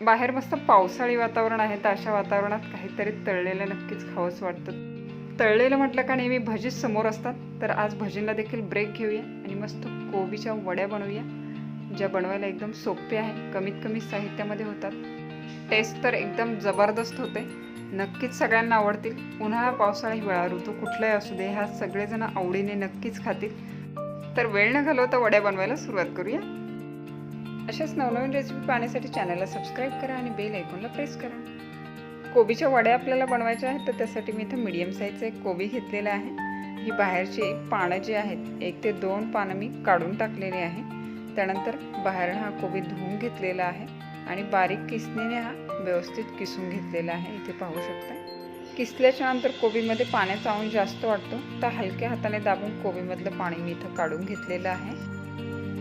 बाहेर मस्त पावसाळी वातावरण आहे, तर अशा वातावरणात काहीतरी तळलेलं नक्कीच खावंसं वाटतं. तळलेलं म्हटलं का नेहमी भजीच समोर असतात, तर आज भजींना देखील ब्रेक घेऊया आणि मस्त कोबीच्या वड्या बनवूया, ज्या बनवायला एकदम सोपे आहे, कमीत कमी साहित्यामध्ये होतात. टेस्ट तर एकदम जबरदस्त होते, नक्कीच सगळ्यांना आवडतील. उन्हाळा पावसाळा हिवाळा ऋतू कुठलाही असू दे, ह्या सगळेजण आवडीने नक्कीच खातील. तर वेळ न घालवता वड्या बनवायला सुरुवात करूया. अशाच नवनवीन रेसिपी पाहण्यासाठी चॅनलला सबस्क्राईब करा आणि बेल आयकॉनला प्रेस करा. कोबीच्या वड्या आपल्याला बनवायच्या आहेत, तर त्यासाठी मी इथं मीडियम साईजचा एक कोबी घेतलेला आहे. ही बाहेरची पानं जी आहेत 1 ते 2 पानं मी काढून टाकलेली आहे. त्यानंतर बाहेरनं हा कोबी धुवून घेतलेला आहे आणि बारीक किसणीने हा व्यवस्थित किसून घेतलेला आहे. इथे पाहू शकता. किसल्याच्या नंतर कोबीमध्ये पाण्याचा अंश जास्त वाटतो, तर हलक्या हाताने दाबून कोबीमधलं पाणी मी इथं काढून घेतलेलं आहे.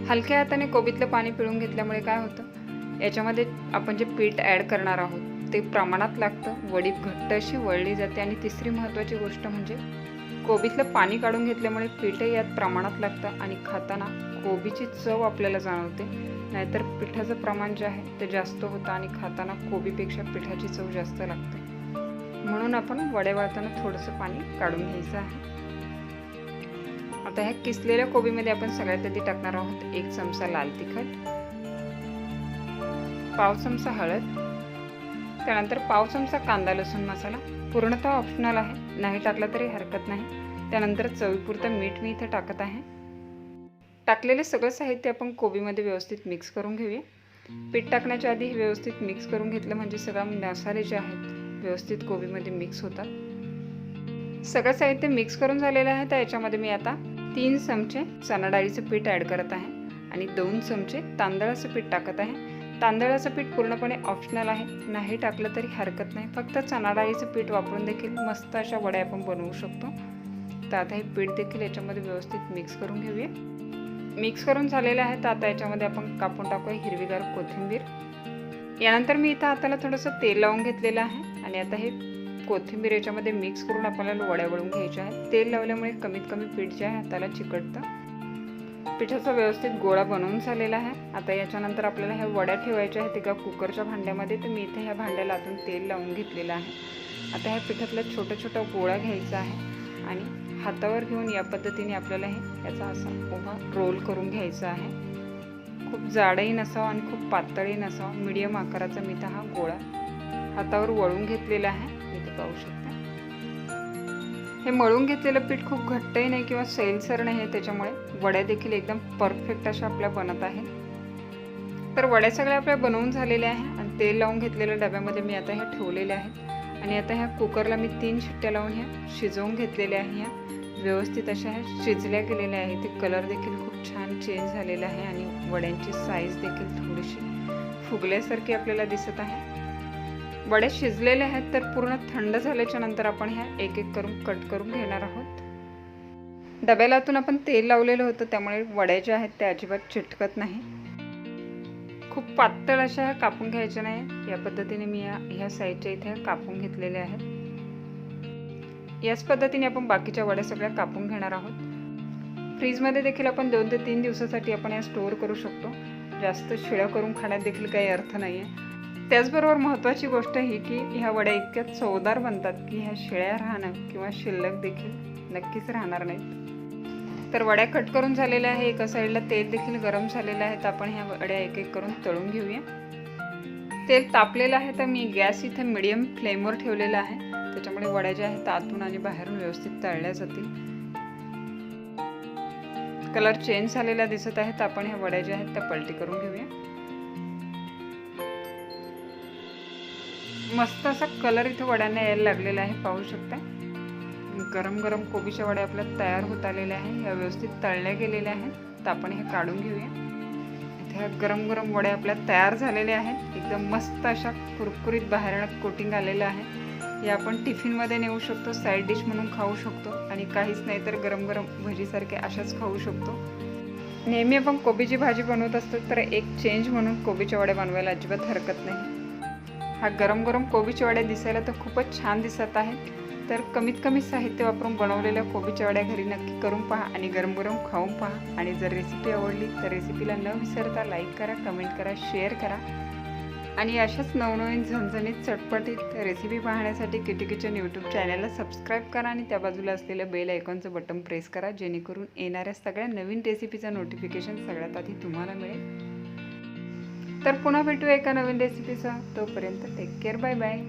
हलक्या हाताने कोबीतलं पाणी पिळून घेतल्यामुळे काय होतं, याच्यामध्ये आपण जे पीठ ॲड करणार आहोत ते प्रमाणात लागतं, वडी घट्ट अशी वळली जाते. आणि तिसरी महत्त्वाची गोष्ट म्हणजे कोबीतलं पाणी काढून घेतल्यामुळे पीठही यात प्रमाणात लागतं आणि खाताना कोबीची चव आपल्याला जाणवते. नाहीतर पिठाचं प्रमाण जे आहे ते जास्त होतं आणि खाताना कोबीपेक्षा पिठाची चव जास्त लागते. म्हणून आपण वड्या वळताना थोडंसं पाणी काढून घ्यायचं आहे. आता ह्या किसलेल्या कोबीमध्ये आपण सगळ्यात आधी टाकणार आहोत 1 चमचा लाल तिखट, पाव चमचा हळद, त्यानंतर पाव चमचा कांदा लसूण मसाला, पूर्णतः ऑप्शनल आहे, नाही टाकला तरी हरकत नाही. त्यानंतर चवीपुरतं मीठ मी इथे टाकत आहे. टाकलेले सगळं साहित्य आपण कोबीमध्ये व्यवस्थित मिक्स करून घेऊया. पीठ टाकण्याच्या आधी हे व्यवस्थित मिक्स करून घेतलं म्हणजे सगळे मसाले जे आहेत व्यवस्थित कोबीमध्ये मिक्स होतात. सगळं साहित्य मिक्स करून झालेलं आहे, तर याच्यामध्ये मी आता 3 चमचे चणा डाळीचं पीठ ॲड करत आहे आणि 2 चमचे तांदळाचं पीठ टाकत आहे. तांदळाचं पीठ पूर्णपणे ऑप्शनल आहे, नाही टाकलं तरी हरकत नाही. फक्त चणा डाळीचं पीठ वापरून देखील मस्त अशा वड्या आपण बनवू शकतो. तर आता हे पीठ देखील याच्यामध्ये व्यवस्थित मिक्स करून घेऊया. मिक्स करून झालेलं आहे, तर आता याच्यामध्ये आपण कापून टाकूया हिरवीगार कोथिंबीर. यानंतर मी इथं हाताला थोडंसं तेल लावून घेतलेलं आहे आणि आता हे कोथिंबीर याच्यामध्ये मिक्स करून आपल्याला वड्या वळून घ्यायच्या आहेत. तेल लावल्यामुळे कमीत कमी पीठ जे आहे हाताला चिकटतं. पिठाचा व्यवस्थित गोळा बनवून झालेला आहे. आता याच्यानंतर आपल्याला ह्या वड्या ठेवायच्या आहेत एका कुकरच्या भांड्यामध्ये, तर मी इथे ह्या भांड्याला आतून तेल लावून घेतलेलं आहे. आता ह्या पिठातला छोटा छोटा गोळा घ्यायचा आहे आणि हातावर घेऊन या पद्धतीने आपल्याला याचा असा उभा रोल करून घ्यायचा आहे. खूप जाडही नसावा आणि खूप पातळही नसावा, मीडियम आकाराचा मी हा गोळा हातावर वळून घेतलेला आहे. इथे पाहू शकता. हे मळून घेतलेलं पीठ खूप घट्टही नाही किंवा सैलसर नाही आहे, त्याच्यामुळे वड्या देखील एकदम परफेक्ट अशा आपल्या बनत आहेत. तर वड्या सगळ्या आपल्या बनवून झालेल्या आहे आणि तेल लावून घेतलेल्या डब्यामध्ये मी आता ह्या ठेवलेल्या आहेत आणि आता ह्या कुकरला मी 3 शिट्ट्या लावून ह्या शिजवून घेतलेल्या आहे. ह्या व्यवस्थित अशा ह्या शिजल्या गेलेल्या आहे. ते कलर देखील खूप छान चेंज झालेला आहे आणि वड्यांची साईज देखील थोडीशी फुगल्यासारखी आपल्याला दिसत आहे. वड्या शिजलेल्या आहेत, तर पूर्ण थंड झाल्याच्या नंतर आपण ह्या एक एक करून कट करून घेणार आहोत. डब्यालातून आपण तेल लावलेलं होतं, त्यामुळे वड्या ज्या आहेत त्या अजिबात चिटकत नाही. खूप पातळ अशा ह्या कापून घ्यायच्या नाही. या पद्धतीने मी ह्या साईडच्या इथे कापून घेतलेल्या आहेत. याच पद्धतीने आपण बाकीच्या वड्या सगळ्या कापून घेणार आहोत. फ्रीजमध्ये देखील आपण 2 ते 3 दिवसासाठी आपण या स्टोअर करू शकतो. जास्त शिळ्या करून खाण्यात देखील काही अर्थ नाही आहे. त्याचबरोबर महत्त्वाची गोष्ट ही की ह्या वड्या इतक्या चवदार बनतात की ह्या शिळ्या राहणं किंवा शिल्लक देखील नक्कीच राहणार नाहीत. तर वड्या कट करून झालेल्या आहे. एका साईडला तेल देखील गरम झालेलं आहे, तर आपण ह्या वड्या एक एक करून तळून घेऊया. तेल तापलेलं आहे, तर मी गॅस इथे मीडियम फ्लेमवर ठेवलेला आहे, त्याच्यामुळे वड्या ज्या आहेत आतून आणि बाहेरून व्यवस्थित तळल्या जातील. कलर चेंज झालेला दिसत आहे, तर आपण ह्या वड्या ज्या आहेत त्या पलटी करून घेऊया. मस्त असा कलर इथे वड्यांना यायला लागलेला आहे, पाहू शकता. गरम गरम कोबीच्या वड्या आपल्या तयार होत आलेल्या आहेत. ह्या व्यवस्थित तळल्या गेलेल्या आहेत, तर आपण हे काढून घेऊया. इथे ह्या गरम गरम वड्या आपल्या तयार झालेल्या आहेत. एकदम मस्त अशा कुरकुरीत बाहेरनं कोटिंग आलेलं आहे. हे आपण टिफिनमध्ये नेऊ शकतो, साईड डिश म्हणून खाऊ शकतो आणि काहीच नाही तर गरम गरम भजीसारखे अशाच खाऊ शकतो. नेहमी आपण कोबीची भाजी बनवत असतो, तर एक चेंज म्हणून कोबीच्या वड्या बनवायला अजिबात हरकत नाही. हा गरम गरम कोबीच्या वड्या दिसायला तर खूपच छान दिसत आहेत. तर कमीत कमी साहित्य वापरून बनवलेल्या कोबीच्या वड्या घरी नक्की करून पहा आणि गरम गरम खाऊन पहा. आणि जर रेसिपी आवडली तर रेसिपीला न विसरता लाईक करा, कमेंट करा, शेअर करा. आणि अशाच नवनवीन झणझणीत चटपटीत रेसिपी पाहण्यासाठी किटी किचन यूट्यूब चॅनलला सबस्क्राईब करा आणि त्या बाजूला असलेलं बेल आयकॉनचं बटन प्रेस करा, जेणेकरून येणाऱ्या सगळ्या नवीन रेसिपीचं नोटिफिकेशन सगळ्यात आधी तुम्हाला मिळेल. तर पुन्हा भेटू एका नवीन रेसिपीसह. तोपर्यंत टेक केअर, बाय बाय.